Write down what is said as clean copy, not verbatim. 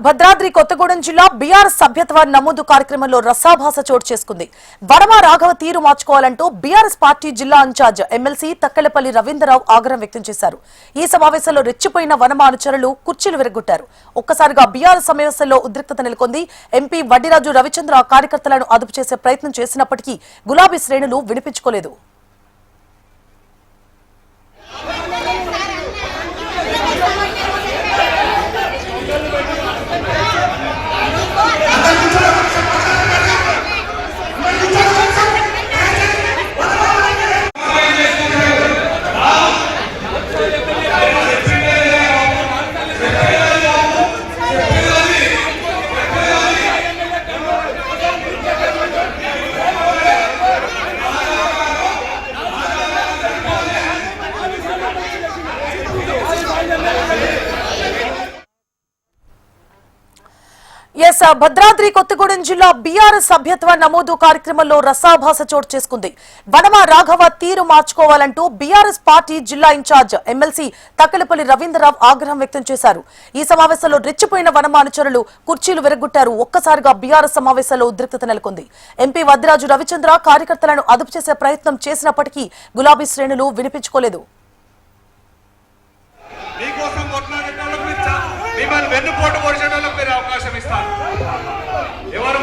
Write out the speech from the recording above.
భద్రాద్రి కొత్తగూడెం జిల్లా బీఆర్ఎస్ సభ్యత్వ నమోదు కార్యక్రమంలో రసాభాస చోటు చేసుకుంది. వనమ రాఘవ తీరు మార్చుకోవాలంటూ బీఆర్ఎస్ పార్టీ జిల్లా ఇన్ఛార్జ్ ఎమ్మెల్సీ తక్కెళ్లపల్లి రవీంద్రరావు ఆగ్రహం వ్యక్తం చేశారు. ఈ సమావేశంలో రెచ్చిపోయిన వనమ అనుచరులు కుర్చీలు విరగొట్టారు. ఒక్కసారిగా బీఆర్ఎస్ సమావేశంలో ఉద్రిక్తత నెలకొంది. ఎంపీ వడ్డిరాజు రవిచంద్ర కార్యకర్తలను అదుపు చేసే ప్రయత్నం చేసినప్పటికీ గులాబీ శ్రేణులు వినిపించుకోలేదు. భద్రాద్రి కొత్తగూడెం జిల్లా బీఆర్ఎస్ సభ్యత్వ నమోదు కార్యక్రమంలో రసాభాస చోటు చేసుకుంది. వనమ రాఘవ తీరు మార్చుకోవాలంటూ బీఆర్ఎస్ పార్టీ జిల్లా ఇన్ఛార్జ్ ఎమ్మెల్సీ తక్కెళ్లపల్లి రవీంద్రరావు ఆగ్రహం వ్యక్తం చేశారు. ఈ సమావేశంలో రెచ్చిపోయిన వనమ అనుచరులు కుర్చీలు విరగొట్టారు. ఒక్కసారిగా బీఆర్ఎస్ సమావేశంలో ఉద్రిక్తత నెలకొంది. ఎంపీ వడ్డిరాజు రవిచంద్ర కార్యకర్తలను అదుపు చేసే ప్రయత్నం చేసినప్పటికీ గులాబీ శ్రేణులు వినిపించుకోలేదు. వెన్నుపోటు పొడిచేటోళ్ళకి మీరు అవకాశం ఇస్తారు. ఎవరు